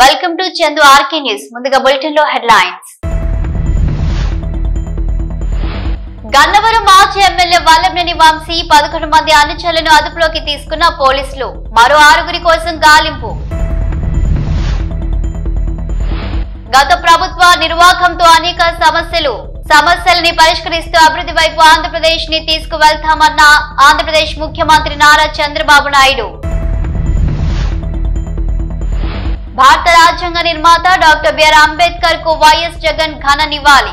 Welcome to Chandu RK news. ముందుగా bulletin లో headlines. Gannavaram మాజీ ఎమ్మెల్యే వల్లభనేని వంశీ 11 మంది అనుచరులను అదుపులోకి తీసుకున్న పోలీసులు. మరో 6 కోసం గాలింపు. గత ప్రభుత్వ నిర్వాహకంతో అనేక సమస్యలని పరిష్కరిస్తూ అభివృద్ధి వైపు ఆంధ్రప్రదేశ్ ని తీసుకువెళ్తామన్న ఆంధ్రప్రదేశ్ ముఖ్యమంత్రి నారా చంద్రబాబు నాయుడు. భారత రాజ్యాంగ నిర్మాత డాక్టర్ బిఆర్ అంబేద్కర్ కు వైఎస్ జగన్ ఘన నివాళి.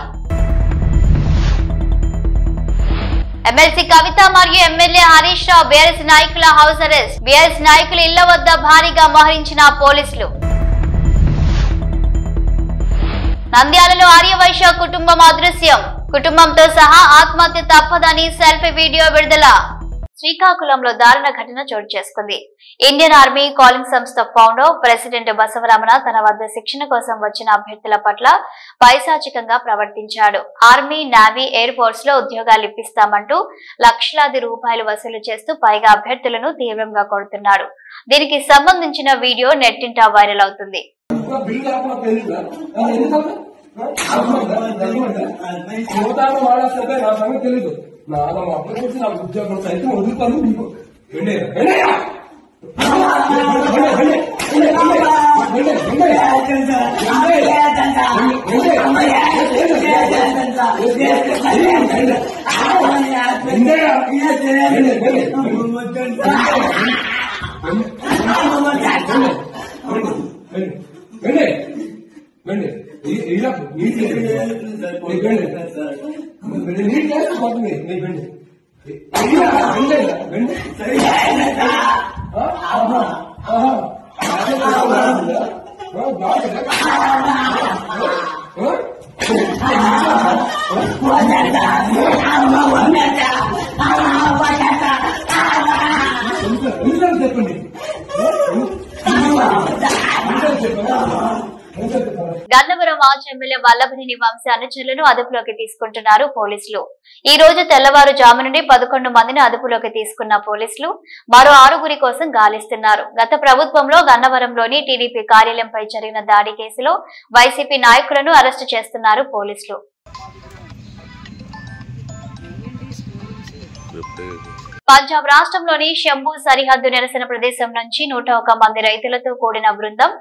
ఎమ్మెల్సీ కవిత మరియు ఎమ్మెల్యే హరీష్ రావు బీఆర్ఎస్ నాయకుల హౌస్ అరెస్ట్. బీఆర్ఎస్ నాయకుల ఇళ్ల వద్ద భారీగా మోహరించిన పోలీసులు. నంద్యాలలో ఆర్యవైశ్య కుటుంబం అదృశ్యం. కుటుంబంతో సహా ఆత్మహత్య తప్పదని సెల్ఫీ వీడియో విడుదల. శ్రీకాకుళంలో దారుణ ఘటన చోటు చేసుకుంది. ఇండియన్ ఆర్మీ కాలింగ్ సంస్థ ఫౌండర్ ప్రెసిడెంట్ బసవరమణ తన వద్ద శిక్షణ కోసం వచ్చిన అభ్యర్థుల పట్ల పైశాచికంగా ప్రవర్తించాడు. ఆర్మీ, నేవీ, ఎయిర్ ఫోర్స్ లో ఉద్యోగాలు ఇప్పిస్తామంటూ లక్షలాది రూపాయలు వసూలు చేస్తూ పైగా అభ్యర్థులను తీవ్రంగా కొడుతున్నాడు. దీనికి సంబంధించిన వీడియో నెట్టింట వైరల్ అవుతుంది. ఉద్యోగం సైతం వదులుతాను నీకు చెప్పండి. గన్నవరం మాజీ ఎమ్మెల్యే వల్లభనేని వంశీ అనుచరులను అదుపులోకి తీసుకుంటున్నారు పోలీసులు. ఈ రోజు తెల్లవారుజాము నుండి 11 మందిని అదుపులోకి తీసుకున్న పోలీసులు మరో 6 కోసం గాలిస్తున్నారు. గత ప్రభుత్వంలో గన్నవరంలోని టీడీపీ కార్యాలయంపై జరిగిన దాడి కేసులో వైసీపీ నాయకులను అరెస్టు చేస్తున్నారు పోలీసులు. పంజాబ్ రాష్ట్రంలోని శంభు సరిహద్దు నిరసన ప్రదేశం నుంచి 101 మంది రైతులతో కూడిన బృందం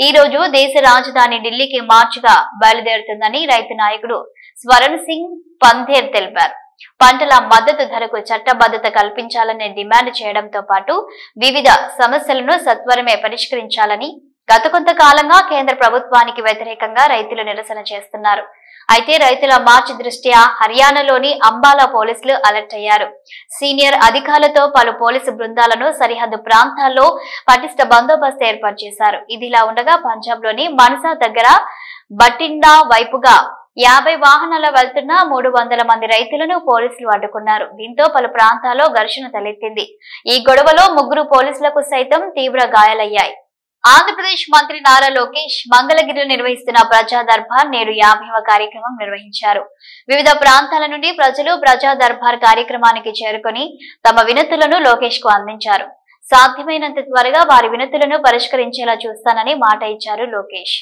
ఈ రోజు దేశ రాజధాని ఢిల్లీకి మార్చిగా బయలుదేరుతుందని రైతు నాయకుడు స్వరణ్ సింగ్ పంధేర్ తెలిపారు. పంటల మద్దతు ధరకు చట్టబద్ధత కల్పించాలని డిమాండ్ చేయడంతో పాటు వివిధ సమస్యలను సత్వరమే పరిష్కరించాలని గత కొంతకాలంగా కేంద్ర ప్రభుత్వానికి వ్యతిరేకంగా రైతులు నిరసన చేస్తున్నారు. అయితే రైతుల మార్చి దృష్ట్యా హర్యానాలోని అంబాలా పోలీసులు అలర్ట్ అయ్యారు. సీనియర్ అధికారులతో పలు పోలీసు బృందాలను సరిహద్దు ప్రాంతాల్లో పటిష్ట బందోబస్తు ఏర్పాటు చేశారు. ఇదిలా ఉండగా పంజాబ్ లోని మనసా దగ్గర బటిండా వైపుగా 50 వాహనాల వెళ్తున్న 300 మంది రైతులను పోలీసులు అడ్డుకున్నారు. దీంతో పలు ప్రాంతాల్లో ఘర్షణ తలెత్తింది. ఈ గొడవలో 3 పోలీసులకు సైతం తీవ్ర గాయాలయ్యాయి. ఆంధ్రప్రదేశ్ మంత్రి నారా లోకేష్ మంగళగిరిలో నిర్వహిస్తున్న ప్రజా దర్బార్ నేడు 50వ కార్యక్రమం నిర్వహించారు. వివిధ ప్రాంతాల నుండి ప్రజలు ప్రజా దర్బార్ కార్యక్రమానికి చేరుకుని తమ వినతులను లోకేష్ కు అందించారు. సాధ్యమైనంత త్వరగా వారి వినతులను పరిష్కరించేలా చూస్తానని మాట ఇచ్చారు లోకేష్.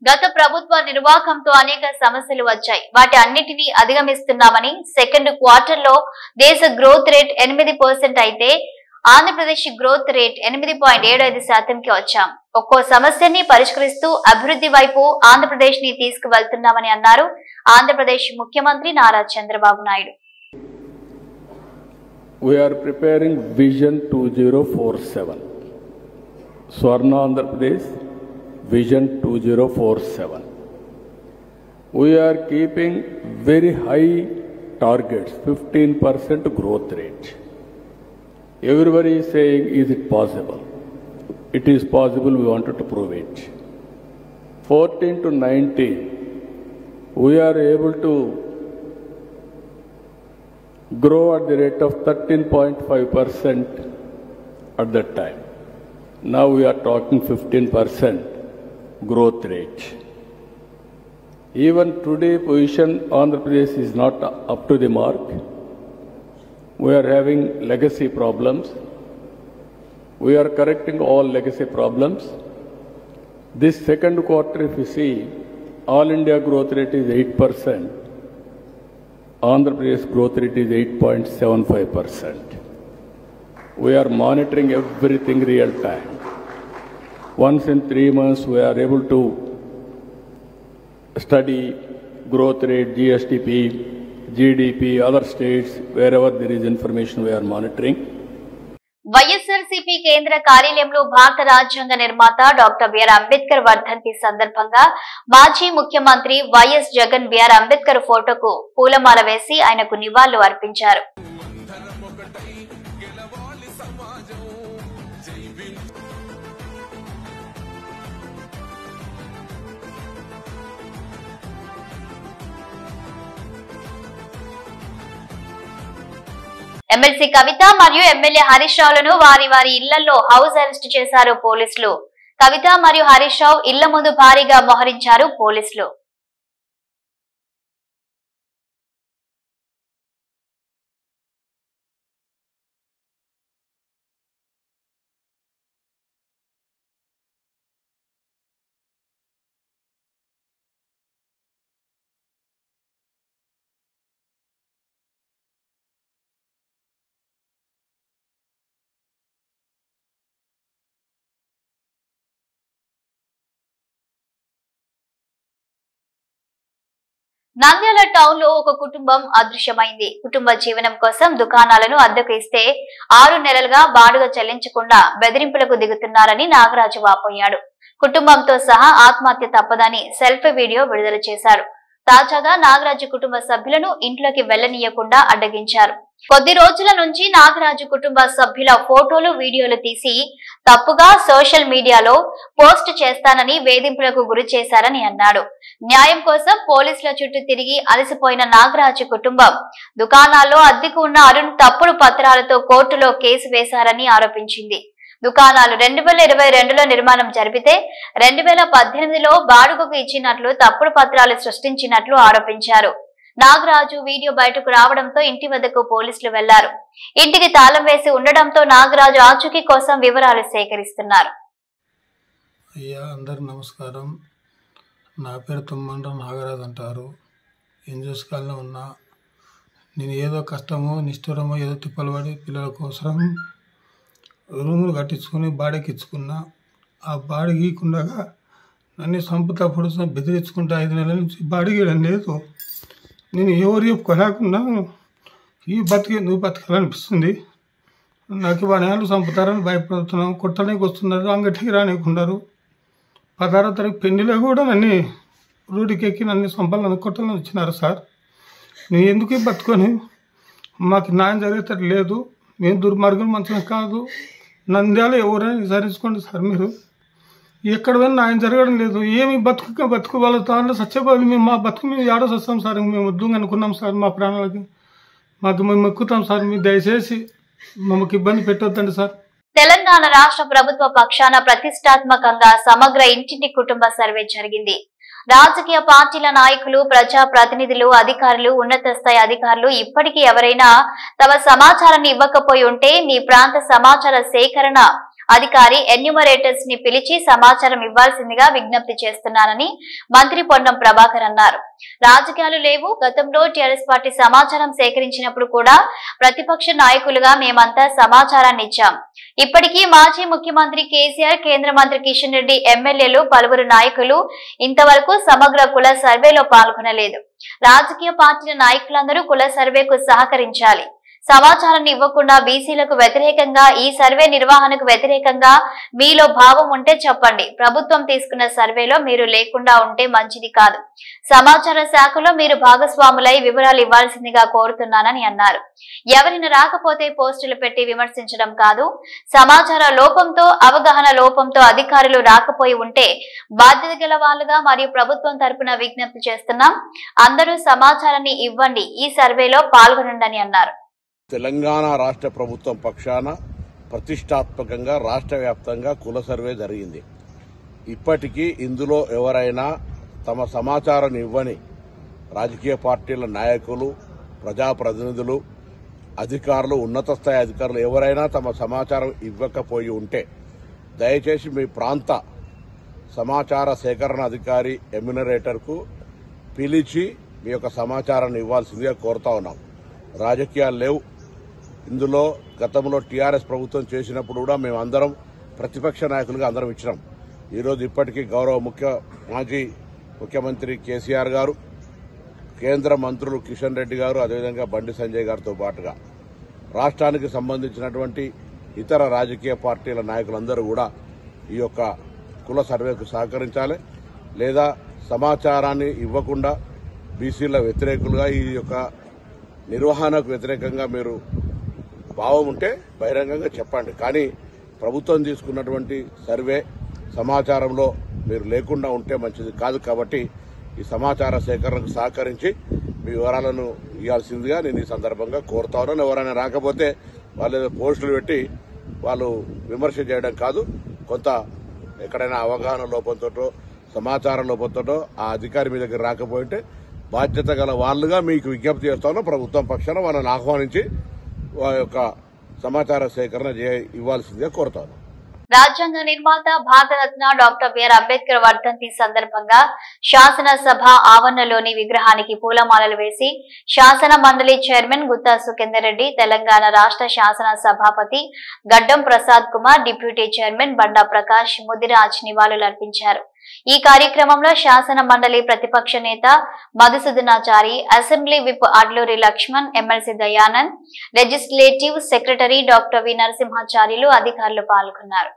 గత ప్రభుత్వ నిర్వాహకంతో అనేక సమస్యలు వచ్చాయి. వాటి అన్నిటినీ అధిగమిస్తున్నామని సెకండ్ క్వార్టర్ లో దేశ గ్రోత్ రేట్ 8% అయితే ఆంధ్రప్రదేశ్ గ్రోత్ రేట్ 8.75%కి వచ్చాం. ఒక్కో సమస్యని పరిష్కరిస్తూ అభివృద్ధి వైపు ఆంధ్రప్రదేశ్ ని తీసుకువెళ్తున్నామని అన్నారు ఆంధ్రప్రదేశ్ ముఖ్యమంత్రి Nara Chandrababu Naidu. We are preparing Vision 2047. Swarna Andhra Pradesh Vision 2047. We are keeping very high targets, 15% growth rate. Everybody is saying, is it possible? It is possible, we wanted to prove it. 14 to 19, we are able to grow at the rate of 13.5% at that time. Now we are talking 15% growth rate. Even today position Andhra Pradesh is not up to the mark. We are having legacy problems. We are correcting all legacy problems. This second quarter, if you see, all India growth rate is 8%. Andhra Pradesh growth rate is 8.75%. We are monitoring everything real time. Once in 3 months, we are able to study growth rate, GSDP, GDP, other states, wherever there is information we are monitoring. YSRCP కేంద్ర కార్యాలయంలో భారత రాజ్యాంగ నిర్మాత doctor BR Ambedkar వర్ధంతి సందర్భంగా మాజీ ముఖ్యమంత్రి YS Jagan BR Ambedkar ఫోటోకు పూలమాల వేసి ఆయనకు నివాళులు అర్పించారు. ఎమ్మెల్సీ కవిత మరియు ఎమ్మెల్యే హరీష్ రావులను వారి వారి ఇళ్లలో హౌస్ అరెస్ట్ చేశారు పోలీసులు. కవిత మరియు హరీష్ రావు ఇళ్ల ముందు భారీగా మోహరించారు పోలీసులు. నంద్యాల టౌన్ లో ఒక కుటుంబం అదృశ్యమైంది. కుటుంబ జీవనం కోసం దుకాణాలను అద్దెకు ఇస్తే 6 నెలలుగా బాడుగ చెల్లించకుండా బెదిరింపులకు దిగుతున్నారని నాగరాజు వాపోయాడు. కుటుంబంతో సహా ఆత్మహత్య తప్పదని సెల్ఫీ వీడియో విడుదల చేశారు. తాజాగా నాగరాజు కుటుంబ సభ్యులను ఇంట్లోకి వెళ్లనీయకుండా అడ్డగించారు. కొద్ది రోజుల నుంచి నాగరాజు కుటుంబ సభ్యుల ఫోటోలు వీడియోలు తీసి తప్పుగా సోషల్ మీడియాలో పోస్ట్ చేస్తానని వేధింపులకు గురి చేశారని అన్నాడు. న్యాయం కోసం పోలీసుల చుట్టూ తిరిగి అలసిపోయిన నాగరాజు కుటుంబం దుకాణాల్లో అద్దెకు ఉన్న అరుణ్ తప్పుడు పత్రాలతో కోర్టులో కేసు వేశారని ఆరోపించింది. దుకాణాలు 2022లో నిర్మాణం జరిపితే 2018లో బాడుగకు ఇచ్చినట్లు తప్పుడు పత్రాలు సృష్టించినట్లు ఆరోపించారు. నాగరాజు వీడియో బయటకు రావడంతో ఇంటి వద్దకు పోలీసులు వెళ్లారు. ఇంటికి తాళం వేసి ఉండడంతో నాగరాజు ఆచూకీ కోసం వివరాలు సేకరిస్తున్నారు. అయ్యా అందరికి నమస్కారం. నా పేరు తుమ్మండ్ర నాగరాజు అంటారు. ఎన్జిఓస్ కాలనీ ఉన్నా. నేను ఏదో కష్టమో నిష్ఠురమో ఏదో తిప్పలు పడి పిల్లల కోసం రూములు కట్టించుకొని బాడీకి ఇచ్చుకున్నా. ఆ బాడీ గీకుండగా నన్ను సంపుతా పొడుచున్న బెదిరించుకుంటా 5 నెలల నుంచి బాడీ గీయడం లేదు. నేను ఎవరు చెప్పుకోలేకుండా ఈ నువ్వు బతకాలనిపిస్తుంది. నాకు 10 ఏళ్ళు చంపుతారని భయపడుతున్నాం. కొట్టడానికి వస్తున్నారు, అంగటికి రానికున్నారు. 16వ తారీఖు పెళ్లిలో కూడా నన్ను రోడ్డుకి ఎక్కి నన్ను చంపాలని కొట్టాలని వచ్చినారు సార్. నేను ఎందుకు బతుకొని మాకు న్యాయం జరిగేటట్టు లేదు. మేము దుర్మార్గం మంచిగా కాదు. నంద్యాల ఎవరైనా విచారించుకోండి సార్. మీరు ఎక్కడ పోయినా న్యాయం జరగడం లేదు. ఏమి బతుకు వాళ్ళ తాను సత్యబాబు మేము మా బతుకు మేము ఏడో వస్తాం సార్. మేము వద్దు అనుకున్నాం సార్. మా ప్రాణాలకి మేము ఎక్కుతాం సార్. మీరు దయచేసి మమ్మల్ని ఇబ్బంది పెట్టొద్దండి సార్. తెలంగాణ రాష్ట్ర ప్రభుత్వ పక్షాన ప్రతిష్టాత్మకంగా సమగ్ర ఇంటింటి కుటుంబ సర్వే జరిగింది. రాజకీయ పార్టీల నాయకులు, ప్రజా ప్రతినిధులు, అధికారులు, ఉన్నత స్థాయి అధికారులు ఇప్పటికీ ఎవరైనా తమ సమాచారాన్ని ఇవ్వకపోయి ఉంటే మీ ప్రాంత సమాచార సేకరణ అధికారి ఎన్యూమరేటర్స్ ని పిలిచి సమాచారం ఇవ్వాల్సిందిగా విజ్ఞప్తి చేస్తున్నానని మంత్రి పొన్నం ప్రభాకర్ అన్నారు. రాజకీయాలు లేవు. గతంలో టీఆర్ఎస్ పార్టీ సమాచారం సేకరించినప్పుడు కూడా ప్రతిపక్ష నాయకులుగా మేమంతా సమాచారాన్ని ఇచ్చాం. ఇప్పటికీ మాజీ ముఖ్యమంత్రి కేసీఆర్, కేంద్ర మంత్రి కిషన్ రెడ్డి, ఎమ్మెల్యేలు, పలువురు నాయకులు ఇంతవరకు సమగ్ర కుల సర్వేలో పాల్గొనలేదు. రాజకీయ పార్టీల నాయకులందరూ కుల సర్వేకు సహకరించాలి. సమాచారాన్ని ఇవ్వకుండా బీసీలకు వ్యతిరేకంగా, ఈ సర్వే నిర్వహణకు వ్యతిరేకంగా మీలో భావం ఉంటే చెప్పండి. ప్రభుత్వం తీసుకున్న సర్వేలో మీరు లేకుండా ఉంటే మంచిది కాదు. సమాచార శాఖలో మీరు భాగస్వాములై వివరాలు ఇవ్వాల్సిందిగా కోరుతున్నానని అన్నారు. ఎవరైనా రాకపోతే పోస్టులు పెట్టి విమర్శించడం కాదు. సమాచార లోపంతో, అవగాహన లోపంతో అధికారులు రాకపోయి ఉంటే బాధ్యత గల వాళ్ళుగా మరియు ప్రభుత్వం తరపున విజ్ఞప్తి చేస్తున్నాం. అందరూ సమాచారాన్ని ఇవ్వండి, ఈ సర్వేలో పాల్గొనండి అన్నారు. తెలంగాణ రాష్ట్ర ప్రభుత్వం పక్షాన ప్రతిష్టాత్మకంగా రాష్ట్ర వ్యాప్తంగా కుల సర్వే జరిగింది. ఇప్పటికీ ఇందులో ఎవరైనా తమ సమాచారం ఇవ్వని రాజకీయ పార్టీల నాయకులు, ప్రజాప్రతినిధులు, అధికారులు, ఉన్నత స్థాయి అధికారులు ఎవరైనా తమ సమాచారం ఇవ్వకపోయి ఉంటే దయచేసి మీ ప్రాంత సమాచార సేకరణ అధికారి ఎమ్యూనరేటర్కు పిలిచి మీ యొక్క సమాచారాన్ని ఇవ్వాల్సిందిగా కోరుతా ఉన్నాం. రాజకీయాలు లేవు ఇందులో. గతంలో టీఆర్ఎస్ ప్రభుత్వం చేసినప్పుడు కూడా మేమందరం ప్రతిపక్ష నాయకులుగా అందరం ఇచ్చినాం. ఈరోజు ఇప్పటికీ గౌరవ మాజీ ముఖ్యమంత్రి కేసీఆర్ గారు, కేంద్ర మంత్రులు కిషన్ రెడ్డి గారు, అదేవిధంగా బండి సంజయ్ గారితో పాటుగా రాష్ట్రానికి సంబంధించినటువంటి ఇతర రాజకీయ పార్టీల నాయకులందరూ కూడా ఈ యొక్క కుల సర్వేకు సహకరించాలి. లేదా సమాచారాన్ని ఇవ్వకుండా బీసీల వ్యతిరేకులుగా, ఈ యొక్క నిర్వహణకు వ్యతిరేకంగా మీరు భావం ఉంటే బహిరంగంగా చెప్పండి. కానీ ప్రభుత్వం తీసుకున్నటువంటి సర్వే సమాచారంలో మీరు లేకుండా ఉంటే మంచిది కాదు. కాబట్టి ఈ సమాచార సేకరణకు సహకరించి మీ వివరాలను ఇవ్వాల్సిందిగా నేను ఈ సందర్భంగా కోరుతా ఉన్నాను. ఎవరైనా రాకపోతే వాళ్ళు పోస్టులు పెట్టి వాళ్ళు విమర్శ చేయడం కాదు. కొంత ఎక్కడైనా అవగాహన లోపంతోటో, సమాచారం లోపంతోటో ఆ అధికారి మీ దగ్గర రాకపోయింటే బాధ్యత గల వాళ్ళుగా మీకు విజ్ఞప్తి చేస్తాను. ప్రభుత్వం పక్షాన వాళ్ళని ఆహ్వానించి వారి యొక్క సమాచార సేకరణ ఇవ్వాల్సిందిగా కోరుతాను. రాజ్యాంగ నిర్మాత భారతరత్న డాక్టర్ బిఆర్ అంబేద్కర్ వర్ధంతి సందర్భంగా శాసనసభ ఆవరణలోని విగ్రహానికి పూలమాలలు వేసి శాసన మండలి చైర్మన్ గుత్తా సుఖేందర్ రెడ్డి, తెలంగాణ రాష్ట్ర శాసన సభాపతి గడ్డం ప్రసాద్ కుమార్, డిప్యూటీ చైర్మన్ బండా ప్రకాష్, ముదిరాజ్ నివాళులర్పించారు. ఈ కార్యక్రమంలో శాసన మండలి ప్రతిపక్ష నేత Madhusudhanachari, assembly whip Adluri Laxman, MLC Dayanand, legislative secretary doctor V Narasimhacharyulu, అధికారులు పాల్గొన్నారు.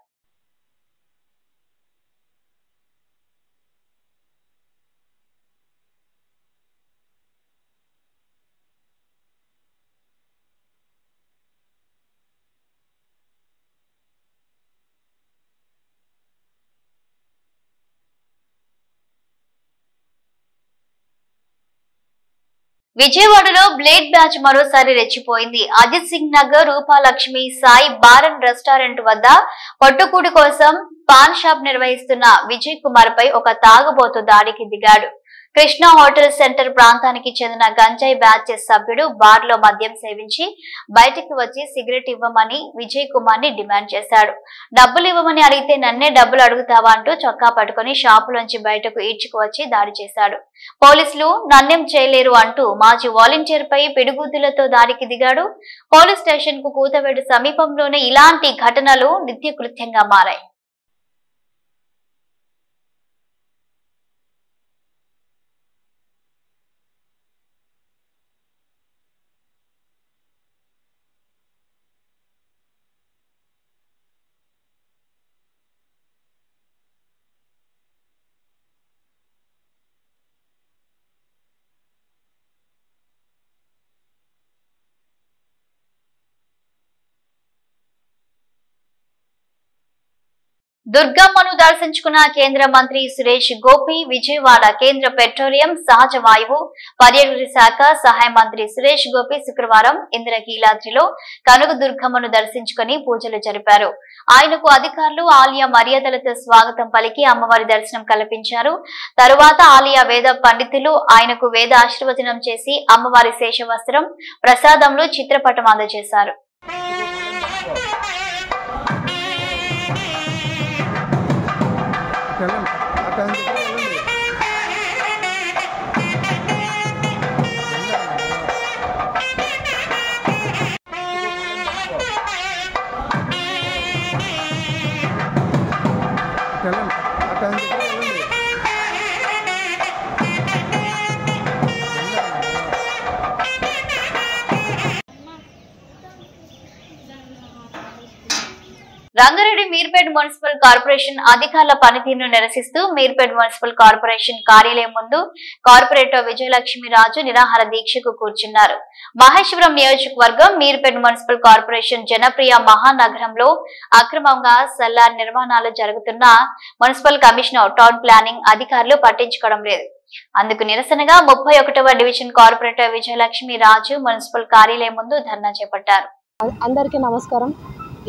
విజయవాడలో బ్లేడ్ బ్యాచ్ మరోసారి రెచ్చిపోయింది. Ajit Singh Nagar Roopalakshmi Sai bar and restaurant వద్ద పట్టుకూడి కోసం పాన్ షాప్ నిర్వహిస్తున్న విజయ్ కుమార్ పై ఒక తాగుబోతు దాడికి దిగాడు. కృష్ణ హోటల్ సెంటర్ ప్రాంతానికి చెందిన గంజాయి బ్యాచ్ సభ్యుడు బార్ లో మద్యం సేవించి బయటికి వచ్చి సిగరెట్ ఇవ్వమని విజయ్ కుమార్ ని డిమాండ్ చేశాడు. డబ్బులు ఇవ్వమని అడిగితే నన్నే డబ్బులు అడుగుతావా అంటూ చొక్కా పట్టుకుని షాపులోంచి బయటకు ఈడ్చుకువచ్చి దాడి చేశాడు. పోలీసులు నన్నేం చేయలేరు అంటూ మాజీ వాలంటీర్ పై పిడుగుతులతో దాడికి దిగాడు. పోలీస్ స్టేషన్ కు కూతవేడు సమీపంలోనే ఇలాంటి ఘటనలు నిత్యకృత్యంగా మారాయి. దుర్గమ్మను దర్శించుకున్న కేంద్ర మంత్రి సురేష్ గోపి విజయవాడ కేంద్ర పెట్రోలియం, సహజ వాయువు, పర్యాటక శాఖ సహాయ మంత్రి సురేష్ గోపి శుక్రవారం ఇంద్రకీలాద్రిలో కనక దుర్గమ్మను దర్శించుకుని పూజలు జరిపారు. ఆయనకు అధికారులు ఆలయ మర్యాదలతో స్వాగతం పలికి అమ్మవారి దర్శనం కల్పించారు. తరువాత ఆలయ వేద పండితులు ఆయనకు వేద ఆశీర్వచనం చేసి అమ్మవారి శేషవస్త్రం, ప్రసాదంలో చిత్రపటం అందజేశారు. రంగారెడ్డి మీర్పేట్ మున్సిపల్ కార్పొరేషన్ అధికారుల పనితీరును నిరసిస్తూ మీర్పేట్ మున్సిపల్ కార్పొరేషన్ కార్యాలయం ముందు కార్పొరేటర్ విజయలక్ష్మి రాజు నిరాహార దీక్షకు కూర్చున్నారు. మహేశ్వరం నియోజకవర్గం మీర్పేట్ మున్సిపల్ కార్పొరేషన్ జనప్రియ మహానగరంలో అక్రమంగా సెల్లార్ నిర్మాణాలు జరుగుతున్న మున్సిపల్ కమిషనర్ టౌన్ ప్లానింగ్ అధికారులు పట్టించుకోవడం లేదు. అందుకు నిరసనగా 31వ డివిజన్ కార్పొరేటర్ విజయలక్ష్మి రాజు మున్సిపల్ కార్యాలయం ముందు ధర్నా చేపట్టారు. అందరికీ నమస్కారం.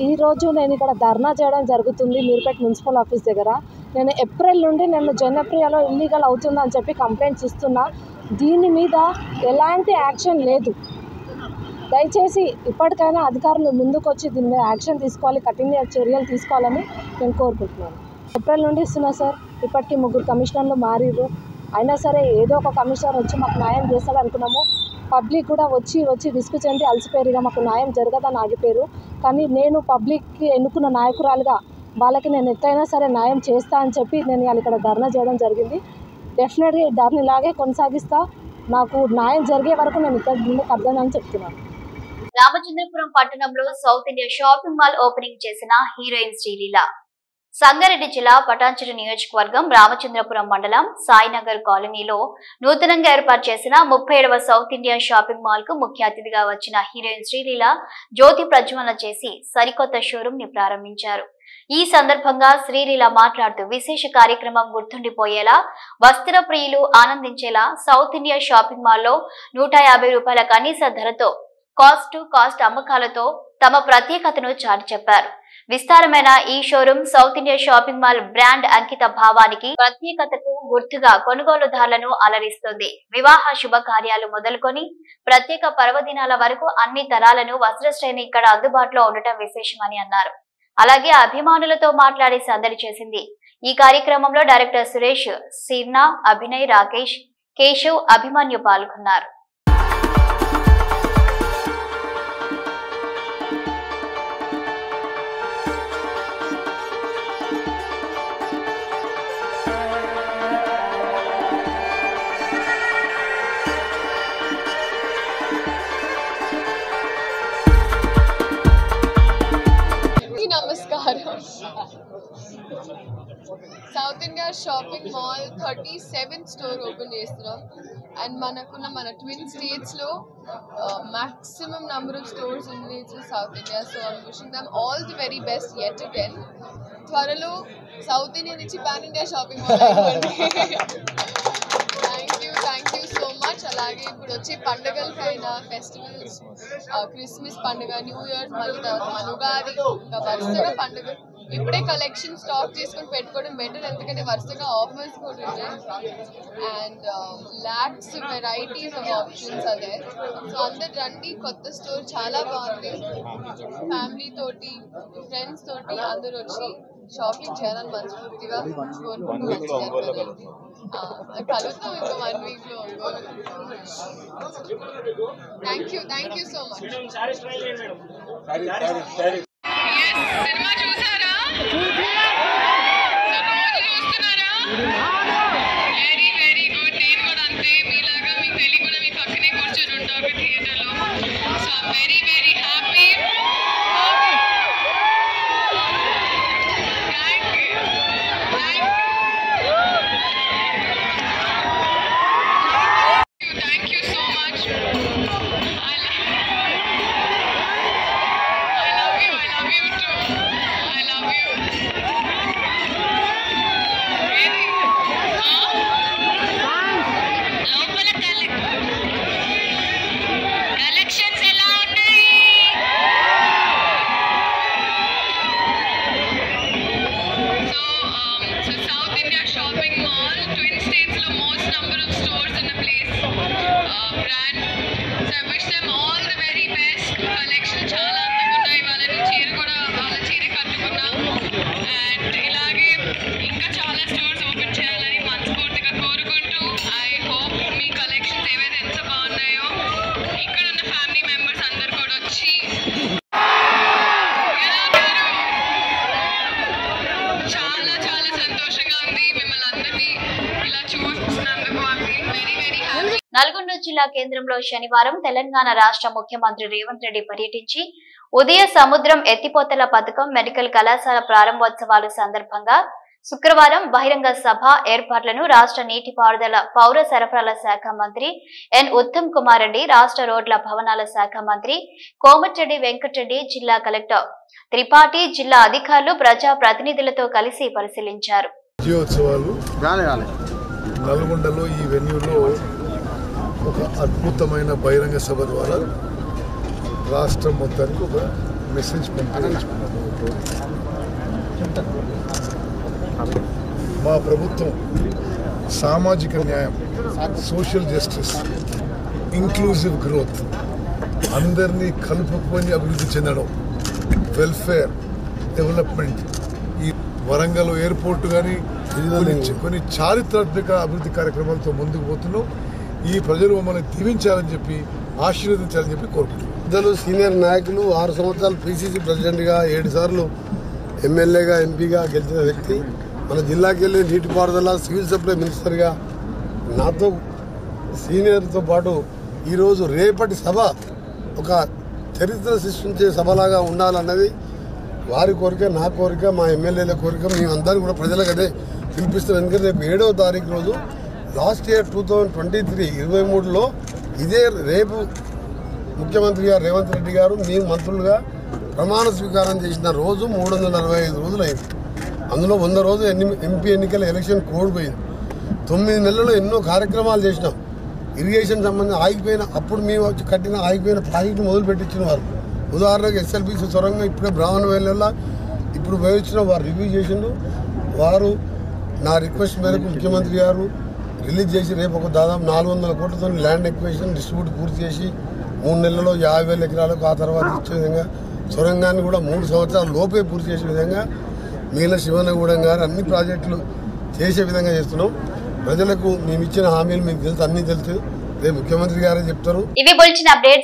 ఈరోజు నేను ఇక్కడ ధర్నా చేయడం జరుగుతుంది మీర్పేట్ మున్సిపల్ ఆఫీస్ దగ్గర. నేను ఏప్రిల్ నుండి నేను జనప్రియలో ఇల్లీగల్ అవుతుందని చెప్పి కంప్లైంట్స్ ఇస్తున్నా. దీని మీద ఎలాంటి యాక్షన్ లేదు. దయచేసి ఇప్పటికైనా అధికారులు ముందుకు వచ్చి దీని మీద యాక్షన్ తీసుకోవాలి, కఠిన చర్యలు తీసుకోవాలని నేను కోరుకుంటున్నాను. ఏప్రిల్ నుండి ఇస్తున్నా సార్. ఇప్పటికీ 3 కమిషనర్లు మారిర్రు. అయినా సరే ఏదో ఒక కమిషనర్ వచ్చి మాకు న్యాయం చేస్తాడు అనుకున్నాము. పబ్లిక్ కూడా వచ్చి విసుగు చెంది అలసిపోయారు. మాకు న్యాయం జరగదని ఆగిపోయారు. కానీ నేను పబ్లిక్కి ఎన్నుకున్న నాయకురాలుగా వాళ్ళకి నేను ఎట్లయినా సరే న్యాయం చేస్తా అని చెప్పి నేను ఇక్కడ ధర్నా చేయడం జరిగింది. డెఫినెట్గా ఈ ధర్నా ఇలాగే కొనసాగిస్తా. నాకు న్యాయం జరిగే వరకు నేను ఇక్కడ ముందుకు అర్థమని చెప్తున్నాను. రామచంద్రపురం పట్టణంలో south India shopping mall opening చేసిన హీరోయిన్ శ్రీలీల. సంగారెడ్డి జిల్లా పటాన్చెరు నియోజకవర్గం రామచంద్రపురం మండలం సాయినగర్ కాలనీలో నూతనంగా ఏర్పాటు చేసిన 37వ సౌత్ ఇండియా షాపింగ్ మాల్ కు ముఖ్య అతిథిగా వచ్చిన హీరోయిన్ శ్రీలీల జ్యోతి ప్రజ్వలన చేసి సరికొత్త షోరూం ని ప్రారంభించారు. ఈ సందర్భంగా శ్రీలీల మాట్లాడుతూ విశేష కార్యక్రమం గుర్తుండిపోయేలా, వస్త్ర ప్రియులు ఆనందించేలా సౌత్ ఇండియా షాపింగ్ మాల్లో 150 రూపాయల కనీస ధరతో కాస్ట్ టు కాస్ట్ అమ్మకాలతో తమ ప్రత్యేకతను చాటి చెప్పారు. విస్తారమైన ఈ showroom south India shopping mall brand అంకిత భావానికి, ప్రత్యేకతకు గుర్తుగా కొనుగోలుదారులను అలరిస్తుంది. వివాహ శుభకార్యాలు మొదలుకొని ప్రత్యేక పర్వదినాల వరకు అన్ని తరాలను వస్త్ర శ్రేణి ఇక్కడ అందుబాటులో ఉండటం విశేషమని అన్నారు. అలాగే అభిమానులతో మాట్లాడి సందడి చేసింది. ఈ కార్యక్రమంలో డైరెక్టర్ సురేష్, సీర్నా, అభినయ్, రాకేష్, కేశవ్, అభిమన్యు పాల్గొన్నారు. నమస్కారం. South India shopping mall 37th store open చేస్తున్నాం. అండ్ మన ట్విన్ స్టేట్స్లో maximum number of stores in South India. So I'm wishing them all the very best yet again. త్వరలో సౌత్ ఇండియా నుంచి పాన్ ఇండియా షాపింగ్ మాల్ అయిపోయింది. Thank you so much. అలాగే ఇప్పుడు వచ్చే పండుగలకైనా, festivals, Christmas పండుగ, new year, మళ్ళీ తర్వాత మన ఉగాది, ఇంకా వరుసగా పండుగ. ఇప్పుడే కలెక్షన్ స్టాక్ చేసుకొని పెట్టుకోవడం బెటర్, ఎందుకంటే వరుసగా ఆఫర్స్ కూడా ఉంటాయి. And lakhs varieties of options అదే. సో అందరు రండి, కొత్త స్టోర్ చాలా బాగుంది. ఫ్యామిలీ తోటి, ఫ్రెండ్స్ తోటి అందరూ వచ్చి షాపింగ్ చేయాలని మనస్ఫూర్తిగా కోరుకుంటున్నాను. కలుద్దాం ఇంకో 1 week లో. Thank you so much. Cinema చూసారా? Very very good. నేను కూడా అంతే, మీలాగా మీకు తెలియకుండా మీ పక్కనే కూర్చొని ఉంటా ఒక థియేటర్లో. So I'm very very happy. Thank you so much. I love you too. I love you. జిల్లా కేంద్రంలో శనివారం తెలంగాణ రాష్ట్ర ముఖ్యమంత్రి రేవంత్ రెడ్డి పర్యటించి ఉదయ సముద్రం ఎత్తిపోతల పథకం మెడికల్ కళాశాల ప్రారంభోత్సవాలు సందర్భంగా శుక్రవారం బహిరంగ సభ ఏర్పాట్లను రాష్ట్ర నీటిపారుదల పౌర సరఫరాల శాఖ మంత్రి ఎన్ ఉత్తమ్ కుమార్ రెడ్డి, రాష్ట్ర రోడ్ల భవనాల శాఖ మంత్రి కోమటిరెడ్డి వెంకటరెడ్డి, జిల్లా కలెక్టర్ త్రిపాఠి, జిల్లా అధికారులు, ప్రజా ప్రతినిధులతో కలిసి పరిశీలించారు. నల్గొండలో ఈ వెన్యూలో ఒక అద్భుతమైన బహిరంగ సభ ద్వారా రాష్ట్రం మొత్తానికి ఒక మెసేజ్ పంపించుకున్నాము. మా ప్రభుత్వం సామాజిక న్యాయం, సోషల్ జస్టిస్, ఇంక్లూజివ్ గ్రోత్, అందరినీ కలుపుకొని అభివృద్ధి చెందడం, వెల్ఫేర్, డెవలప్మెంట్, ఈ వరంగల్ ఎయిర్పోర్ట్ కానీ కొన్ని చారిత్రాత్మక అభివృద్ధి కార్యక్రమాలతో ముందుకు పోతున్నాం. ఈ ప్రజలు మమ్మల్ని దీవించాలని చెప్పి, ఆశీర్వదించాలని చెప్పి కోరుకుంటున్నాం. ఇద్దరు సీనియర్ నాయకులు, 6 సంవత్సరాలు పిసిసి ప్రెసిడెంట్గా, 7 సార్లు ఎమ్మెల్యేగా, ఎంపీగా గెలిచిన వ్యక్తి, మన జిల్లాకి వెళ్ళి నీటిపారుదల, సివిల్ సప్లై మినిస్టర్గా నాతో సీనియర్తో పాటు ఈరోజు రేపటి సభ ఒక చరిత్ర సృష్టించే సభలాగా ఉండాలన్నది వారి కోరిక, నా కోరిక, మా ఎమ్మెల్యేల కోరిక. మేమందరం కూడా ప్రజలకు అదే పిలిపిస్తున్నాం. ఎందుకంటే రేపు 7వ తారీఖు రోజు లాస్ట్ ఇయర్ 2023లో ఇదే రేపు ముఖ్యమంత్రి గారు రేవంత్ రెడ్డి గారు మేము మంత్రులుగా ప్రమాణ స్వీకారం చేసిన రోజు 345 రోజులు అయింది. అందులో 100 రోజులు ఎంపీ ఎన్నికల ఎలక్షన్ కోడ్ పోయింది. 9 నెలల్లో ఎన్నో కార్యక్రమాలు చేసినాం. ఇరిగేషన్ సంబంధించి ఆగిపోయిన, అప్పుడు మేము వచ్చి కట్టిన ఆగిపోయిన ప్రాజెక్టు మొదలు పెట్టించిన వారు. ఉదాహరణకు ఎస్ఎల్బీసీ సొరంగం ఇప్పుడే బ్రాహ్మణ వేళ్ళ ఇప్పుడు పోయించిన వారు రివ్యూ చేసిండు. వారు నా రిక్వెస్ట్ మేరకు ముఖ్యమంత్రి గారు రిలీజ్ చేసి రేపు ఒక దాదాపు 400 కోట్లతో ల్యాండ్ ఎక్విజిషన్ డిస్ట్రిబ్యూట్ పూర్తి చేసి 3 నెలల్లో 50,000 ఎకరాలకు, ఆ తర్వాత ఇచ్చే విధంగా సొరంగాన్ని కూడా 3 సంవత్సరాల లోపే పూర్తి చేసే విధంగా మిగిలిన శివనగూడెం గారు అన్ని ప్రాజెక్టులు చేసే విధంగా చేస్తున్నాం. ప్రజలకు మేము ఇచ్చిన హామీలు మీకు తెలుసు, అన్నీ తెలుసు. రేపు ముఖ్యమంత్రి గారే చెప్తారు. ఇవి బులెటిన్ అప్డేట్స్.